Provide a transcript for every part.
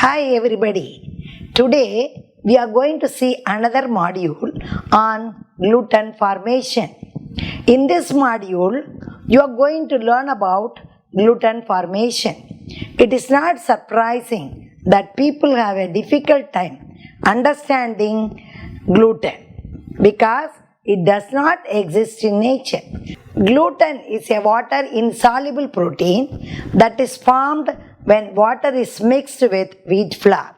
Hi everybody. Today we are going to see another module on gluten formation. In this module you are going to learn about gluten formation. It is not surprising that people have a difficult time understanding gluten because it does not exist in nature. Gluten is a water insoluble protein that is formed when water is mixed with wheat flour.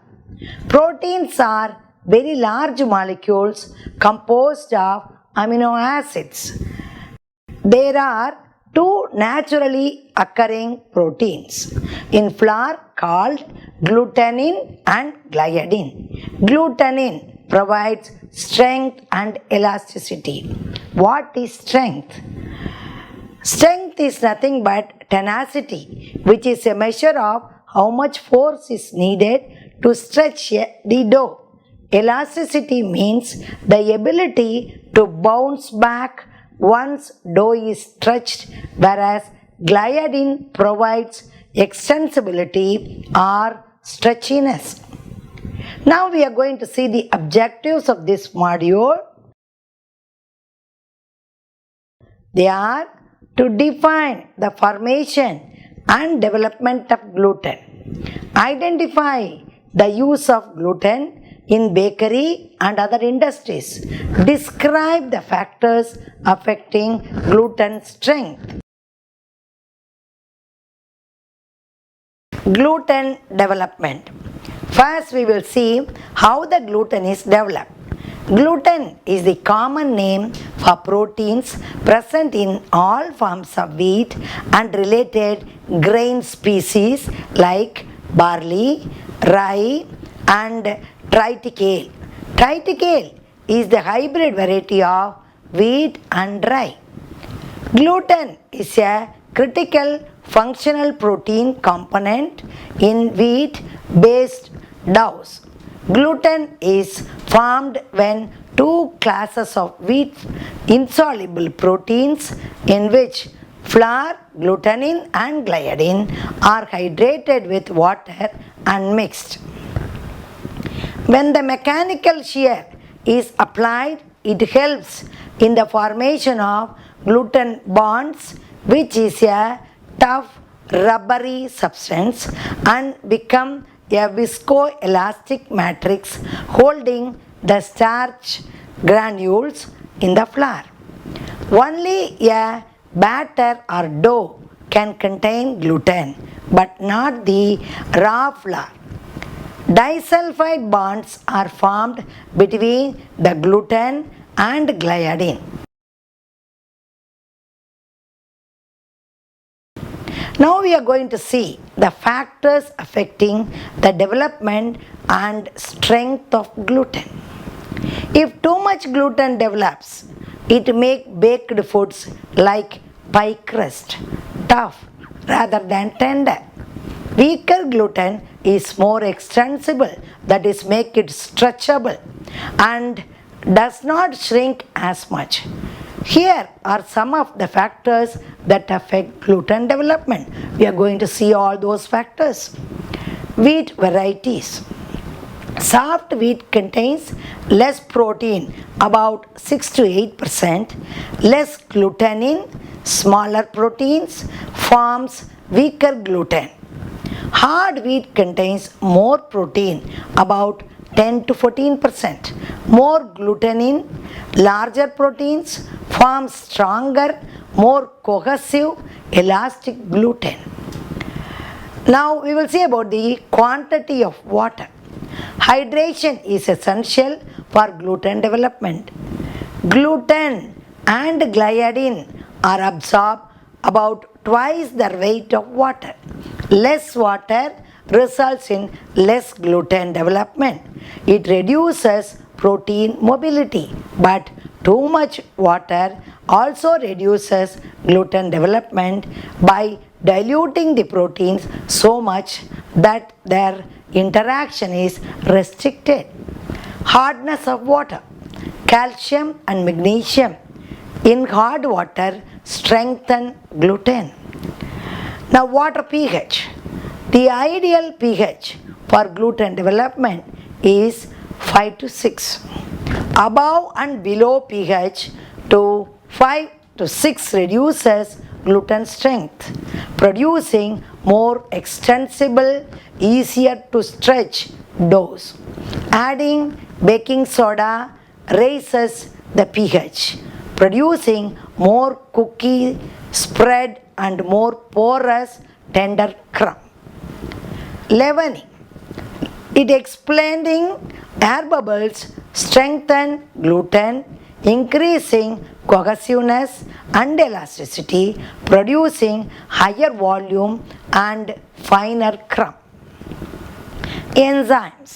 Proteins are very large molecules composed of amino acids. There are two naturally occurring proteins in flour called glutenin and gliadin. Glutenin provides strength and elasticity. What is strength? Strength is nothing but tenacity, which is a measure of how much force is needed to stretch the dough. Elasticity means the ability to bounce back once dough is stretched, whereas gliadin provides extensibility or stretchiness. Now we are going to see the objectives of this module. They are to define the formation and development of gluten, identify the use of gluten in bakery and other industries, describe the factors affecting gluten strength. Gluten development. First we will see how the gluten is developed. Gluten is the common name for proteins present in all forms of wheat and related grain species like barley, rye and triticale. Triticale is the hybrid variety of wheat and rye. Gluten is a critical functional protein component in wheat-based doughs. Gluten is formed when two classes of wheat insoluble proteins in which flour, glutenin and gliadin are hydrated with water and mixed. When the mechanical shear is applied, it helps in the formation of gluten bonds, which is a tough rubbery substance, and become a viscoelastic matrix holding the starch granules in the flour. Only a batter or dough can contain gluten, but not the raw flour. Disulfide bonds are formed between the gluten and gliadin. Now we are going to see the factors affecting the development and strength of gluten. If too much gluten develops, it makes baked foods like pie crust tough rather than tender. Weaker gluten is more extensible, that is, make it stretchable and does not shrink as much. Here are some of the factors that affect gluten development. We are going to see all those factors. Wheat varieties. Soft wheat contains less protein, about 6 to 8%, less glutenin, smaller proteins, forms weaker gluten. Hard wheat contains more protein, about 10 to 14%, more glutenin, larger proteins, forms stronger, more cohesive, elastic gluten. Now we will see about the quantity of water. Hydration is essential for gluten development. Gluten and gliadin are absorbed about twice their weight of water. Less water results in less gluten development. It reduces protein mobility, but too much water also reduces gluten development by diluting the proteins so much that their interaction is restricted. Hardness of water. Calcium and magnesium in hard water strengthen gluten. Now water pH. The ideal pH for gluten development is 5 to 6. Above and below pH to 5 to 6 reduces gluten strength, producing more extensible, easier to stretch doughs. Adding baking soda raises the pH, producing more cookie spread and more porous, tender crumb. Leavening. It expanding air bubbles strengthen gluten, increasing cohesiveness and elasticity, producing higher volume and finer crumb. Enzymes.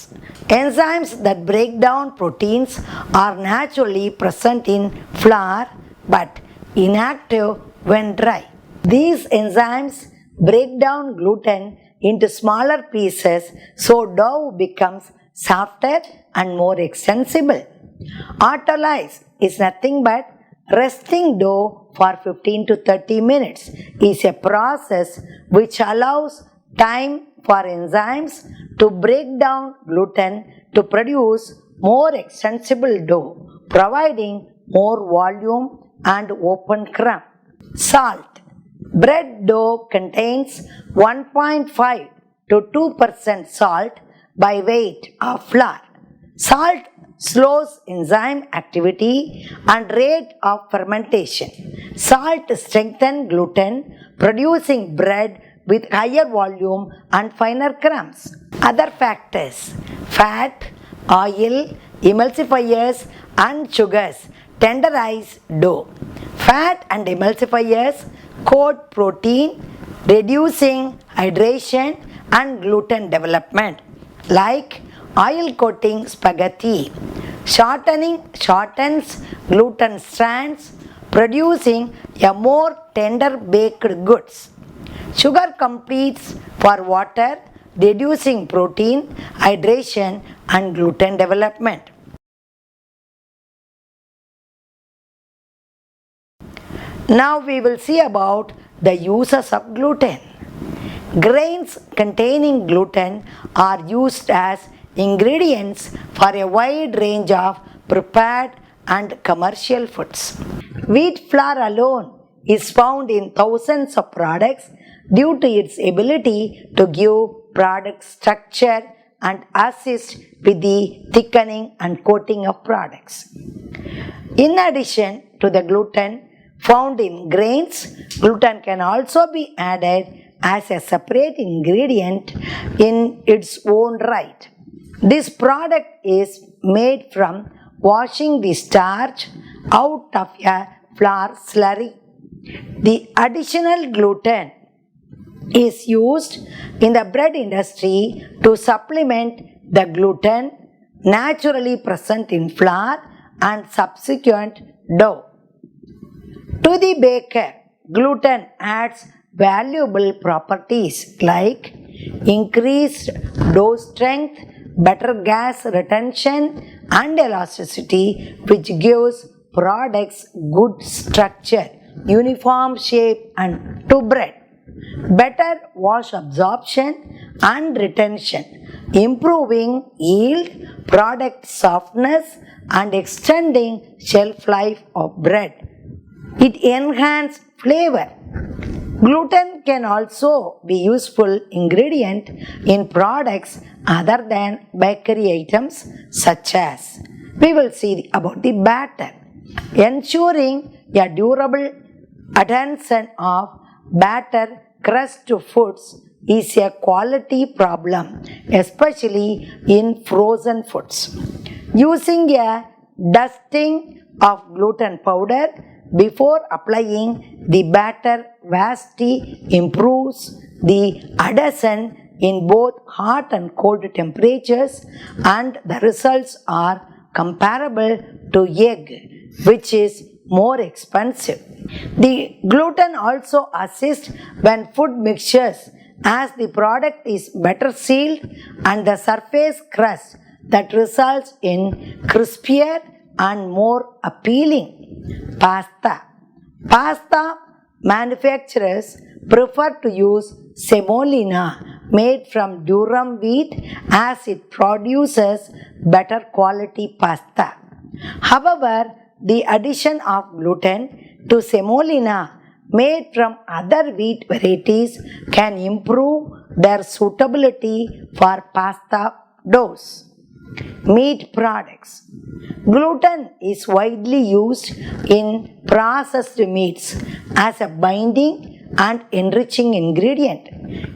Enzymes that break down proteins are naturally present in flour but inactive when dry. These enzymes break down gluten into smaller pieces so dough becomes softer and more extensible. Autolysis is nothing but resting dough for 15 to 30 minutes is a process which allows time for enzymes to break down gluten to produce more extensible dough, providing more volume and open crumb. Salt. Bread dough contains 1.5 to 2% salt by weight of flour. Salt slows enzyme activity and rate of fermentation. Salt strengthens gluten, producing bread with higher volume and finer crumbs. Other factors: fat, oil, emulsifiers and sugars tenderize dough. Fat and emulsifiers coat protein, reducing hydration and gluten development, like oil coating spaghetti. Shortens gluten strands, producing a more tender baked goods. Sugar competes for water, reducing protein, hydration and gluten development. Now we will see about the uses of gluten. Grains containing gluten are used as ingredients for a wide range of prepared and commercial foods. Wheat flour alone is found in thousands of products due to its ability to give product structure and assist with the thickening and coating of products. In addition to the gluten found in grains, gluten can also be added as a separate ingredient in its own right. This product is made from washing the starch out of a flour slurry. The additional gluten is used in the bread industry to supplement the gluten naturally present in flour and subsequent dough. To the baker, gluten adds valuable properties like increased dough strength, better gas retention and elasticity, which gives products good structure, uniform shape and to bread. Better wash absorption and retention, improving yield, product softness and extending shelf life of bread. It enhances flavor. Gluten can also be useful ingredient in products other than bakery items such as, we will see about the batter. Ensuring a durable adhesion of batter crust to foods is a quality problem, especially in frozen foods. Using a dusting of gluten powder before applying the batter vastly improves the adhesion in both hot and cold temperatures, and the results are comparable to egg, which is more expensive. The gluten also assists when food mixtures, as the product is better sealed and the surface crust that results in crispier and more appealing. Pasta manufacturers prefer to use semolina made from durum wheat as it produces better quality pasta. However, the addition of gluten to semolina made from other wheat varieties can improve their suitability for pasta doughs. Meat products. Gluten is widely used in processed meats as a binding and enriching ingredient.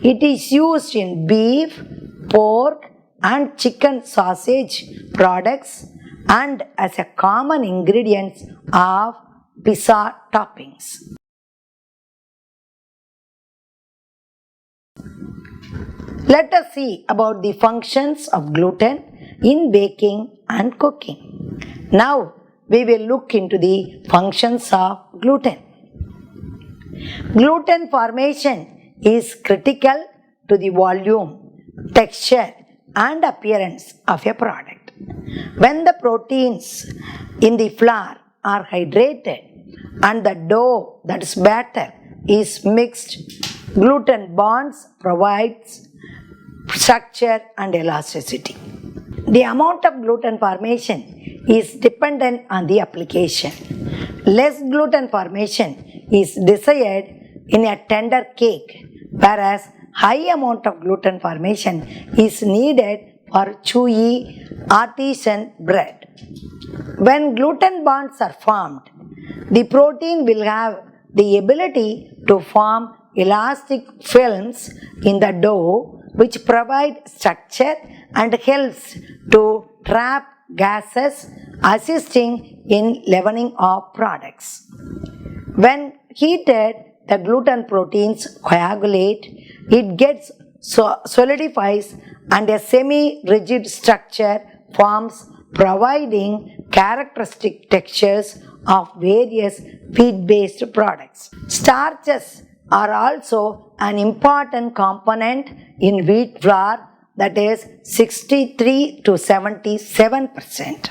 It is used in beef, pork, and chicken sausage products and as a common ingredient of pizza toppings. Let us see about the functions of gluten in baking and cooking. Now we will look into the functions of gluten. Gluten formation is critical to the volume, texture and appearance of a product. When the proteins in the flour are hydrated and the dough, that is batter, is mixed, gluten bonds provides structure and elasticity. The amount of gluten formation is dependent on the application. Less gluten formation is desired in a tender cake, whereas high amount of gluten formation is needed for chewy artisan bread. When gluten bonds are formed, the protein will have the ability to form elastic films in the dough which provide structure and helps to trap gases, assisting in leavening of products. When heated, the gluten proteins coagulate, it gets solidifies and a semi-rigid structure forms, providing characteristic textures of various wheat-based products. Starches are also an important component in wheat flour, that is 63 to 77%.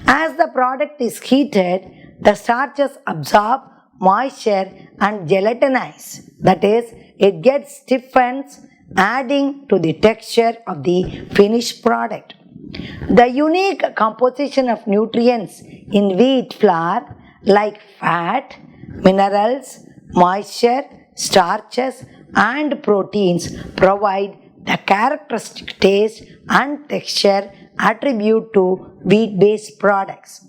As the product is heated, the starches absorb moisture and gelatinize, that is, it gets stiffens, adding to the texture of the finished product. The unique composition of nutrients in wheat flour like fat, minerals, moisture, starches and proteins provide the characteristic taste and texture attribute to wheat-based products.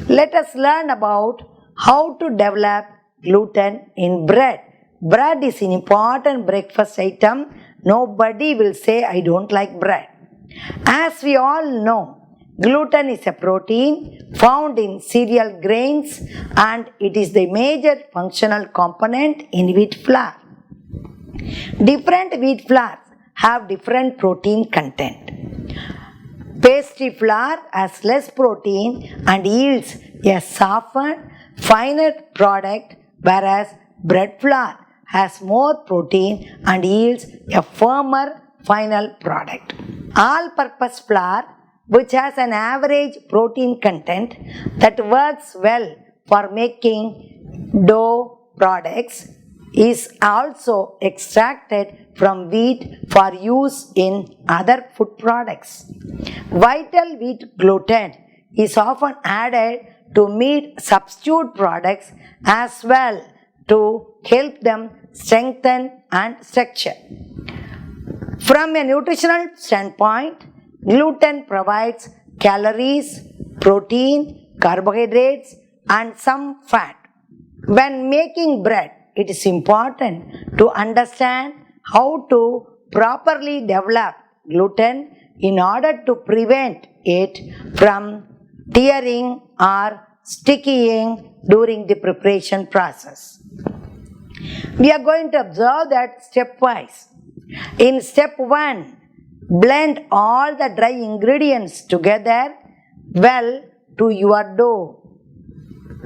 Let us learn about how to develop gluten in bread. Bread is an important breakfast item. Nobody will say I don't like bread. As we all know, gluten is a protein found in cereal grains and it is the major functional component in wheat flour. Different wheat flours have different protein content. Pastry flour has less protein and yields a softened, finer product, whereas bread flour has more protein and yields a firmer final product. All-purpose flour, which has an average protein content that works well for making dough products, is also extracted from wheat for use in other food products. Vital wheat gluten is often added to meat substitute products as well to help them strengthen and structure. From a nutritional standpoint, gluten provides calories, protein, carbohydrates, and some fat. When making bread, it is important to understand how to properly develop gluten in order to prevent it from tearing or sticking during the preparation process. We are going to observe that stepwise. In step 1, blend all the dry ingredients together well to your dough.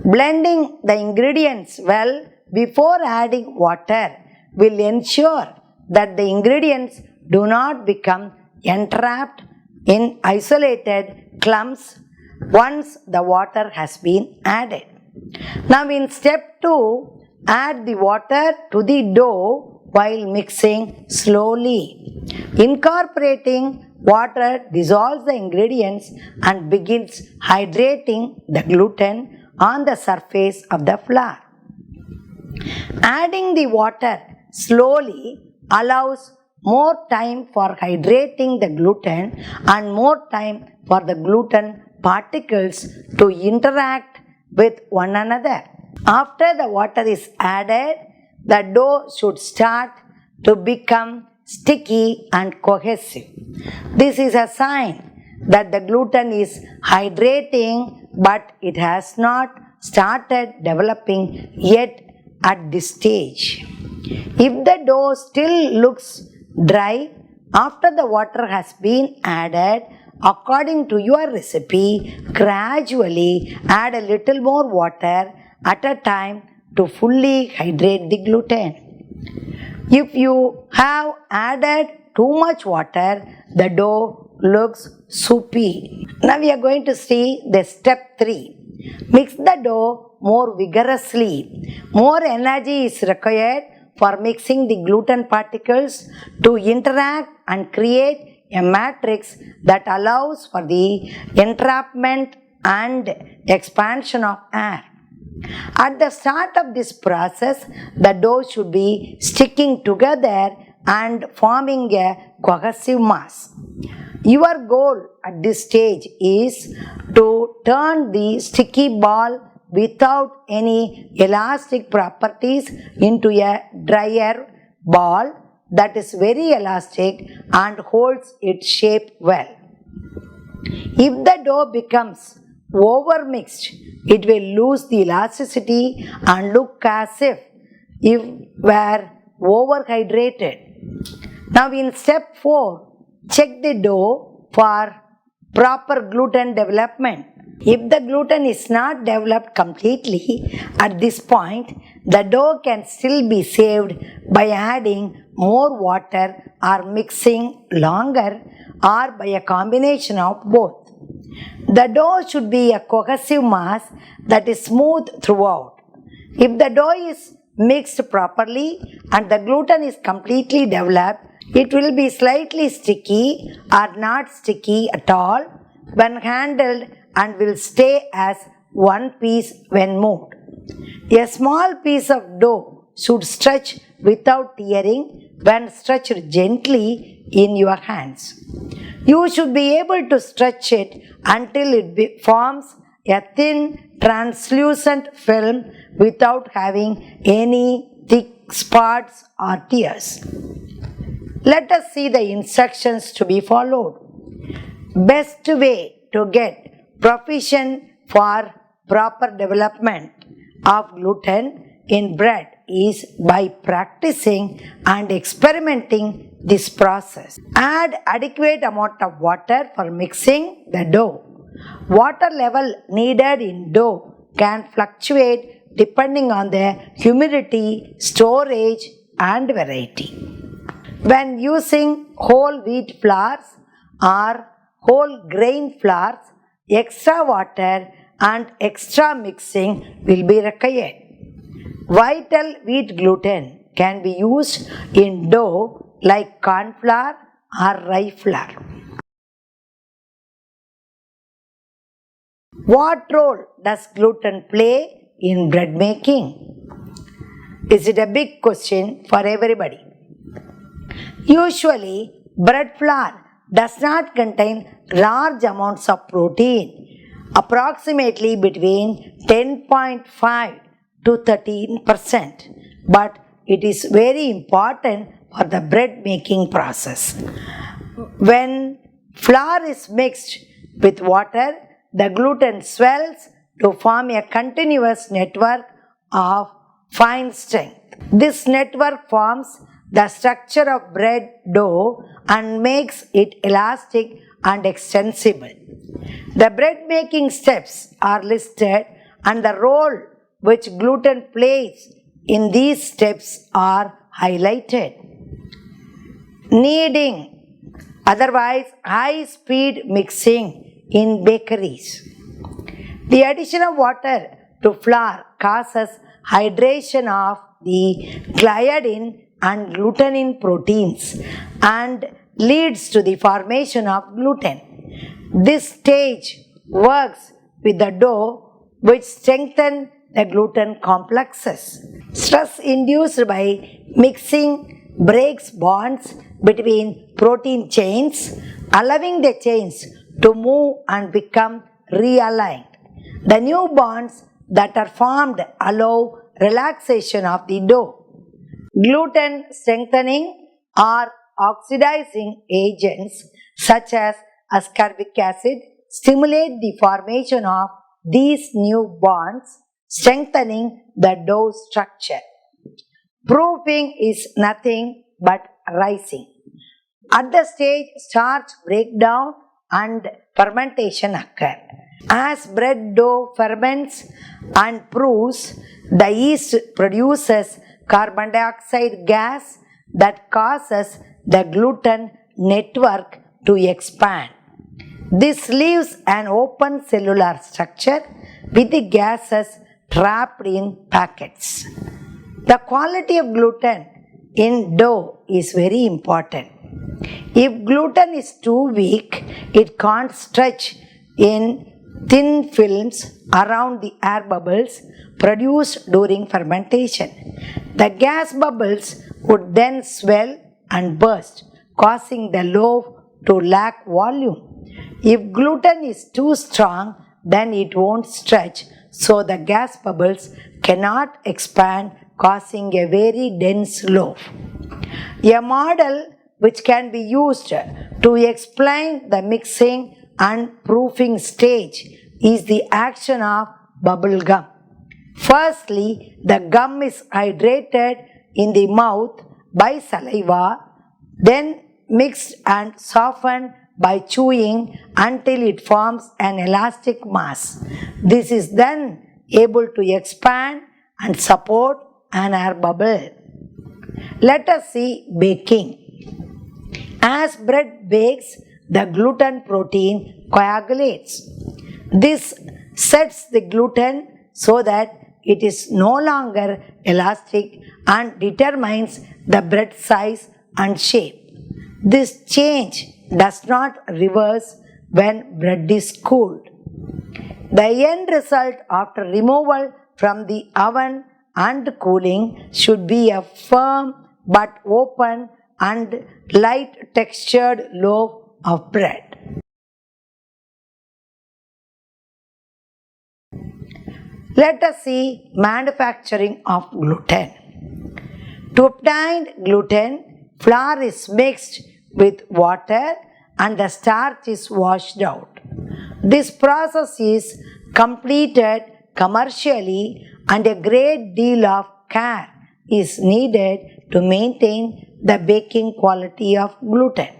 Blending the ingredients well before adding water will ensure that the ingredients do not become entrapped in isolated clumps once the water has been added. Now in step 2, Add the water to the dough while mixing slowly. Incorporating water dissolves the ingredients and begins hydrating the gluten on the surface of the flour. Adding the water slowly allows more time for hydrating the gluten and more time for the gluten particles to interact with one another. After the water is added, the dough should start to become sticky and cohesive. This is a sign that the gluten is hydrating, but it has not started developing yet at this stage. If the dough still looks dry after the water has been added, according to your recipe, gradually add a little more water at a time to fully hydrate the gluten. If you have added too much water, the dough looks soupy. Now we are going to see the step 3. Mix the dough more vigorously. More energy is required for mixing the gluten particles to interact and create a matrix that allows for the entrapment and expansion of air. At the start of this process, the dough should be sticking together and forming a cohesive mass. Your goal at this stage is to turn the sticky ball without any elastic properties into a drier ball that is very elastic and holds its shape well. If the dough becomes overmixed, it will lose the elasticity and look as if it were overhydrated. Now in step 4, check the dough for proper gluten development. If the gluten is not developed completely at this point, the dough can still be saved by adding more water or mixing longer or by a combination of both. The dough should be a cohesive mass that is smooth throughout. If the dough is mixed properly and the gluten is completely developed, it will be slightly sticky or not sticky at all when handled and will stay as one piece when moved. A small piece of dough should stretch without tearing when stretched gently in your hands. You should be able to stretch it until it forms a thin, translucent film without having any thick spots or tears. Let us see the instructions to be followed. Best way to get provision for proper development of gluten in bread is by practicing and experimenting this process. Add adequate amount of water for mixing the dough. Water level needed in dough can fluctuate depending on the humidity, storage and variety. When using whole wheat flours or whole grain flours, extra water and extra mixing will be required. Vital wheat gluten can be used in dough like corn flour or rye flour. What role does gluten play in bread making? Is it a big question for everybody? Usually, bread flour does not contain large amounts of protein, approximately between 10.5 to 13%, but it is very important for the bread making process. When flour is mixed with water, the gluten swells to form a continuous network of fine strength. This network forms the structure of bread dough and makes it elastic and extensible. The bread making steps are listed and the role which gluten plays in these steps are highlighted. Kneading, otherwise high-speed mixing in bakeries. The addition of water to flour causes hydration of the gliadin and glutenin proteins and leads to the formation of gluten. This stage works with the dough which strengthens the gluten complexes. Stress induced by mixing breaks bonds between protein chains, allowing the chains to move and become realigned. The new bonds that are formed allow relaxation of the dough. Gluten strengthening or oxidizing agents such as ascorbic acid stimulate the formation of these new bonds, strengthening the dough structure. Proofing is nothing but rising. At the stage, starch breakdown and fermentation occur. As bread dough ferments and proves, the yeast produces carbon dioxide gas that causes the gluten network to expand. This leaves an open cellular structure with the gases trapped in packets. The quality of gluten in dough is very important. If gluten is too weak, it can't stretch in thin films around the air bubbles produced during fermentation. The gas bubbles would then swell and burst, causing the loaf to lack volume. If gluten is too strong, then it won't stretch, so the gas bubbles cannot expand, causing a very dense loaf. A model which can be used to explain the mixing and proofing stage is the action of bubble gum. Firstly, the gum is hydrated in the mouth by saliva, then mixed and softened by chewing until it forms an elastic mass. This is then able to expand and support an air bubble. Let us see baking. As bread bakes, the gluten protein coagulates. This sets the gluten so that it is no longer elastic and determines the bread size and shape. This change does not reverse when bread is cooled. The end result after removal from the oven and cooling should be a firm but open and light textured loaf of bread. Let us see manufacturing of gluten. To obtain gluten, flour is mixed with water and the starch is washed out. This process is completed commercially and a great deal of care is needed to maintain the baking quality of gluten.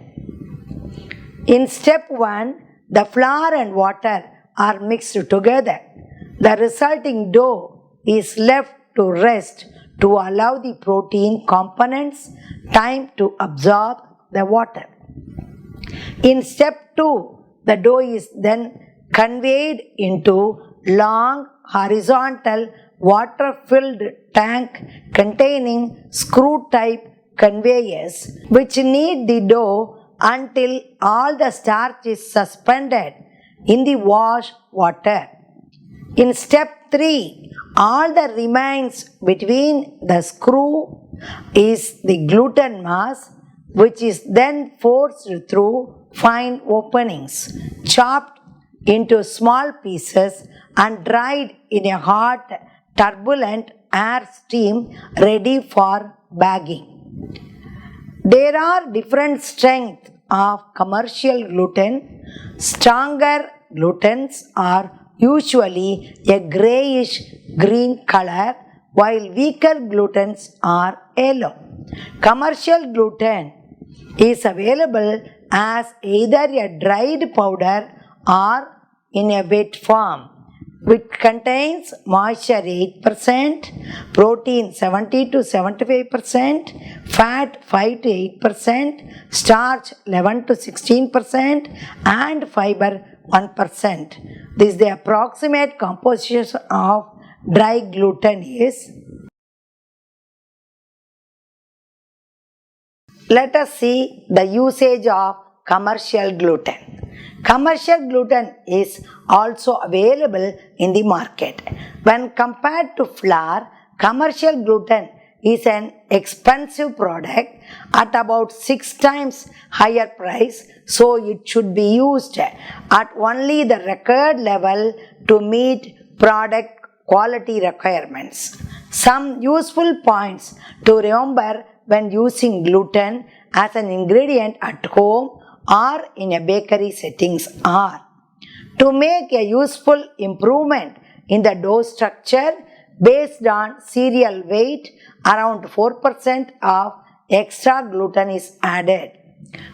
In step 1, the flour and water are mixed together. The resulting dough is left to rest to allow the protein components time to absorb the water. In step 2, the dough is then conveyed into long horizontal water-filled tank containing screw-type conveyors which knead the dough until all the starch is suspended in the wash water. In step 3, all that remains between the screw is the gluten mass which is then forced through fine openings, chopped into small pieces and dried in a hot, turbulent air stream ready for bagging. There are different strengths of commercial gluten. Stronger glutens are usually a grayish green color, while weaker glutens are yellow. Commercial gluten is available as either a dried powder or in a wet form, which contains moisture 8%, protein 70 to 75%, fat 5 to 8%, starch 11 to 16%, and fiber 1%. This is the approximate composition of dry gluten is? Let us see the usage of commercial gluten. Commercial gluten is also available in the market. When compared to flour, commercial gluten is an expensive product at about 6 times higher price, so it should be used at only the required level to meet product quality requirements. Some useful points to remember when using gluten as an ingredient at home or in a bakery settings are: to make a useful improvement in the dough structure based on cereal weight, around 4% of extra gluten is added.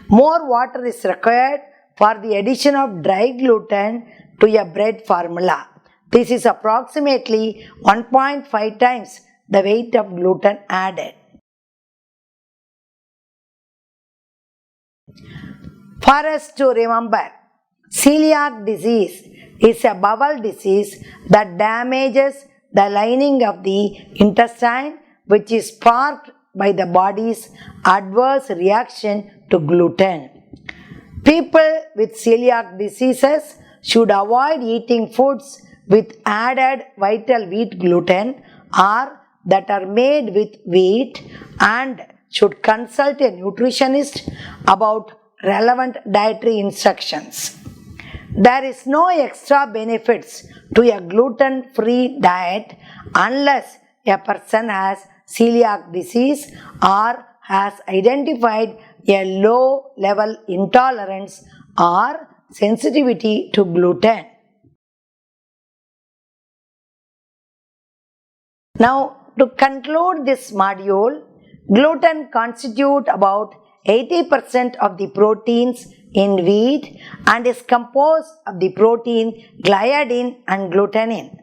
More water is required for the addition of dry gluten to a bread formula. This is approximately 1.5 times the weight of gluten added. For us to remember, celiac disease is a bowel disease that damages the lining of the intestine, which is sparked by the body's adverse reaction to gluten. People with celiac diseases should avoid eating foods with added vital wheat gluten or that are made with wheat, and should consult a nutritionist about relevant dietary instructions. There is no extra benefits to a gluten-free diet unless a person has celiac disease or has identified a low-level intolerance or sensitivity to gluten. Now, to conclude this module, gluten constitutes about 80% of the proteins in wheat and is composed of the protein gliadin and glutenin.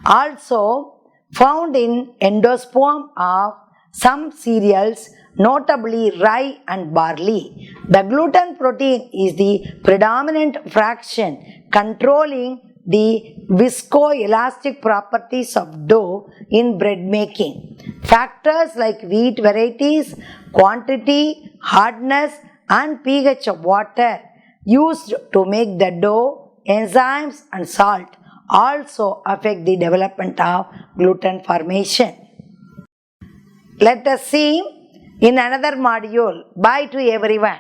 Also found in endosperm of some cereals, notably rye and barley. The gluten protein is the predominant fraction controlling the viscoelastic properties of dough in bread making. Factors like wheat varieties, quantity, hardness, and pH of water used to make the dough, enzymes, and salt also affect the development of gluten formation. Let us see in another module. Bye to everyone.